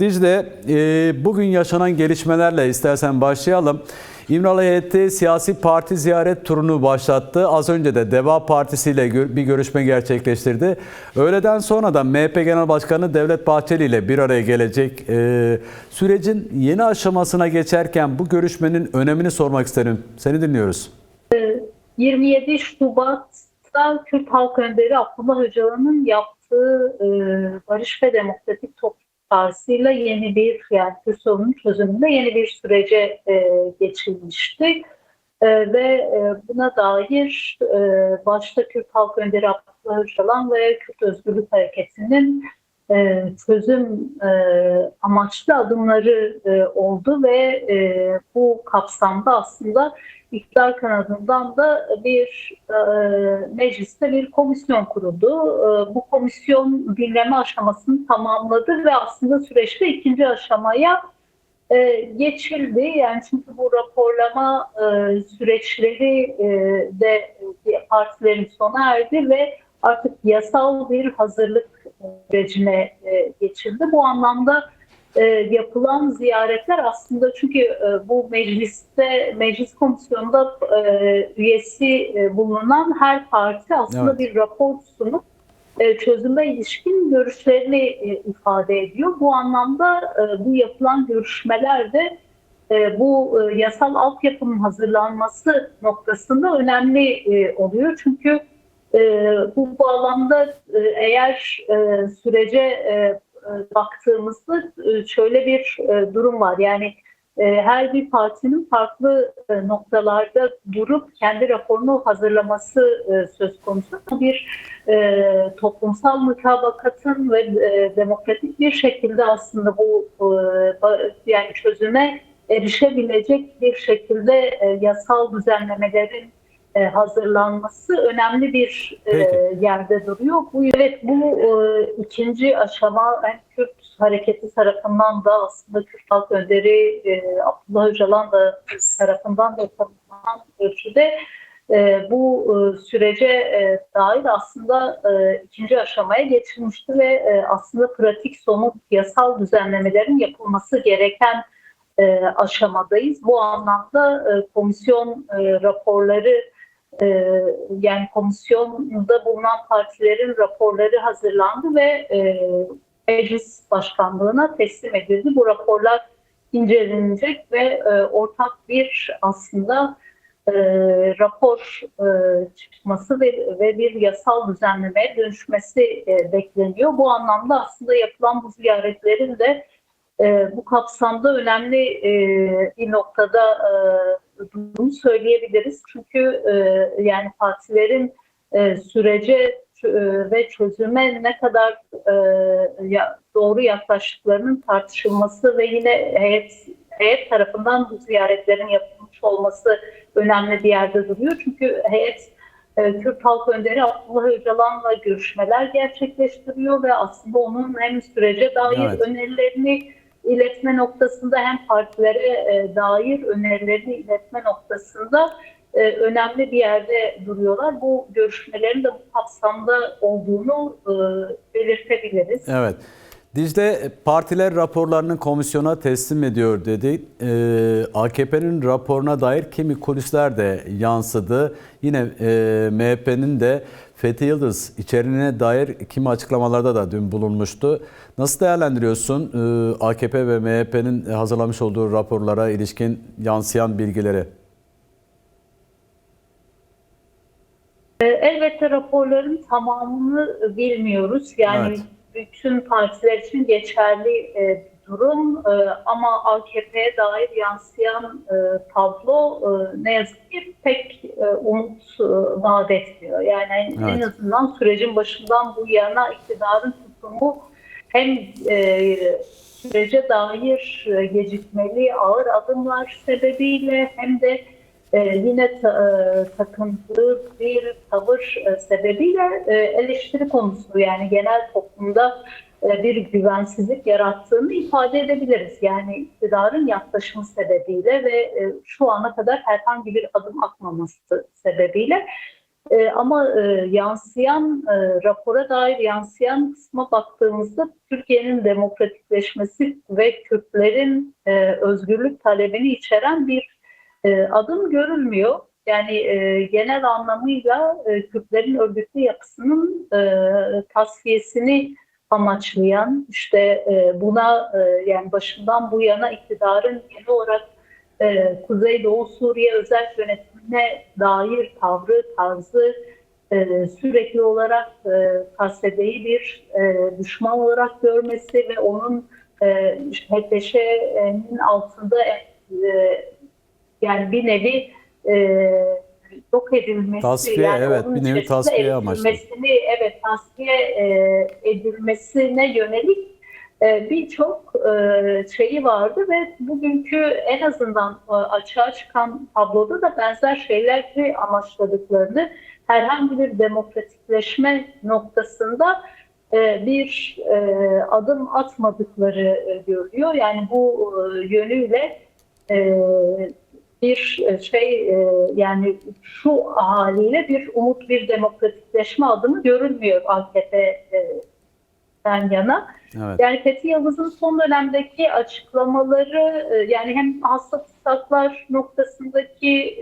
Evet Dicle, bugün yaşanan gelişmelerle istersen başlayalım. İmralı heyeti siyasi parti ziyaret turunu başlattı. Az önce de Deva Partisi ile bir görüşme gerçekleştirdi. Öğleden sonra da MHP Genel Başkanı Devlet Bahçeli ile bir araya gelecek. Sürecin yeni aşamasına geçerken bu görüşmenin önemini sormak isterim. Seni dinliyoruz. 27 Şubat'ta Kürt Halk Önderi Abdullah Öcalan'ın yaptığı Barış ve Demokratik Toplum Çağrısı'yla yeni bir, yani Kürt sorunun çözümünde yeni bir sürece geçilmişti. Buna dair başta Kürt Halk Önderi Abdullah Öcalan ve Kürt Özgürlük Hareketi'nin çözüm amaçlı adımları oldu ve bu kapsamda aslında iktidar kanadından da mecliste bir komisyon kuruldu. Bu komisyon dinleme aşamasını tamamladı ve aslında süreçte ikinci aşamaya geçildi. Yani çünkü bu raporlama süreçleri de partilerin sona erdi ve artık yasal bir hazırlık sürecine geçildi. Bu anlamda yapılan ziyaretler aslında, çünkü bu meclis komisyonunda üyesi bulunan her parti aslında bir rapor sunup çözüme ilişkin görüşlerini ifade ediyor. Bu anlamda bu yapılan görüşmeler de bu yasal altyapının hazırlanması noktasında önemli oluyor. Çünkü bu bağlamda eğer sürece baktığımızda şöyle bir durum var. Yani her bir partinin farklı noktalarda durup kendi raporunu hazırlaması söz konusu. Bir toplumsal mutabakatın ve demokratik bir şekilde aslında bu yani çözüme erişebilecek bir şekilde yasal düzenlemelerin hazırlanması önemli bir yerde duruyor. Bu ikinci aşama, yani Kürt hareketi tarafından da aslında Kürt Halk Önderi Abdullah Öcalan da tarafından da tanımlanan ölçüde bu sürece dair aslında ikinci aşamaya geçilmişti ve aslında pratik somut yasal düzenlemelerin yapılması gereken aşamadayız. Bu anlamda komisyon raporları, yani komisyonda bulunan partilerin raporları hazırlandı ve meclis başkanlığına teslim edildi. Bu raporlar incelenecek ve ortak bir aslında rapor çıkması ve bir yasal düzenlemeye dönüşmesi bekleniyor. Bu anlamda aslında yapılan bu ziyaretlerin de bu kapsamda önemli bir noktada durduğunu söyleyebiliriz. Çünkü yani partilerin sürece ve çözüme ne kadar doğru yaklaştıklarının tartışılması ve yine heyet tarafından bu ziyaretlerin yapılmış olması önemli bir yerde duruyor. Çünkü heyet Kürt Halk Önderi Abdullah Öcalan'la görüşmeler gerçekleştiriyor ve aslında onun hem sürece dair önerilerini iletme noktasında hem partilere dair önerilerini iletme noktasında önemli bir yerde duruyorlar. Bu görüşmelerin de bu kapsamda olduğunu belirtebiliriz. Evet. Dicle, partiler raporlarını komisyona teslim ediyor dedi. AKP'nin raporuna dair kimi kulisler de yansıdı. Yine MHP'nin de Fethi Yıldız içeriğine dair kimi açıklamalarda da dün bulunmuştu. Nasıl değerlendiriyorsun AKP ve MHP'nin hazırlamış olduğu raporlara ilişkin yansıyan bilgileri? Elbette raporların tamamını bilmiyoruz. Yani bütün partiler için geçerli durum ama AKP'ye dair yansıyan tablo ne yazık ki pek umut vaat etmiyor. Yani en azından sürecin başından bu yana iktidarın tutumu hem sürece dair gecikmeli ağır adımlar sebebiyle hem de yine takıntılı bir tavır sebebiyle eleştiri konusu, yani genel toplumda bir güvensizlik yarattığını ifade edebiliriz. Yani iktidarın yaklaşımı sebebiyle ve şu ana kadar herhangi bir adım atmaması sebebiyle Ama yansıyan, rapora dair yansıyan kısma baktığımızda Türkiye'nin demokratikleşmesi ve Kürtlerin özgürlük talebini içeren bir adım görülmüyor. Yani genel anlamıyla Kürtlerin örgütlü yapısının tasfiyesini amaçlayan, işte buna yani başından bu yana iktidarın genel olarak Kuzeydoğu Suriye özel yönetimine dair tavrı, tarzı sürekli olarak KSD'yi bir düşman olarak görmesi ve onun HTŞ'nin altında yani bir nevi yok edilmesi, Tasfiye, yani evet, onun bir nevi içerisinde tasfiye amaçlı. tasfiye edilmesine yönelik birçok şeyi vardı ve bugünkü en azından açığa çıkan tabloda da benzer şeyleri amaçladıklarını, herhangi bir demokratikleşme noktasında bir adım atmadıkları görülüyor. Yani bu yönüyle bir yani şu haliyle bir umut, bir demokratikleşme adımı görülmüyor AKP'den yana. Evet. Yani Fethi Yıldız'ın son dönemdeki açıklamaları, yani hem hasta tutsaklar noktasındaki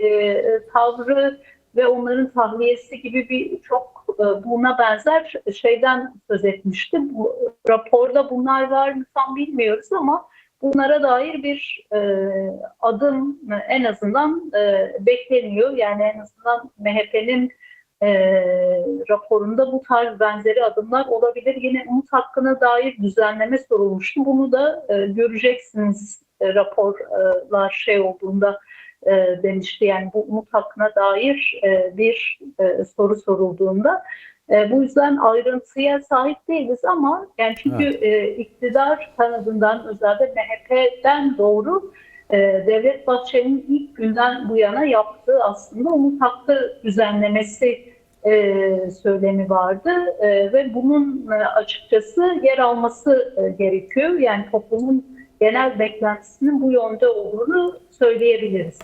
tavrı ve onların tahliyesi gibi çok buna benzer şeyden söz etmişti. Bu raporda bunlar var mı tam bilmiyoruz ama bunlara dair bir adım en azından bekleniyor. Yani en azından MHP'nin raporunda bu tarz benzeri adımlar olabilir. Yine umut hakkına dair düzenleme sorulmuştu. Bunu da göreceksiniz raporlar olduğunda demişti. Yani bu umut hakkına dair bir soru sorulduğunda. Bu yüzden ayrıntıya sahip değiliz ama yani çünkü iktidar kanadından, özellikle MHP'den doğru Devlet Bahçeli'nin ilk günden bu yana yaptığı aslında umut hakkı düzenlemesi söylemi vardı ve bunun açıkçası yer alması gerekiyor. Yani toplumun genel beklentisinin bu yönde olduğunu söyleyebiliriz.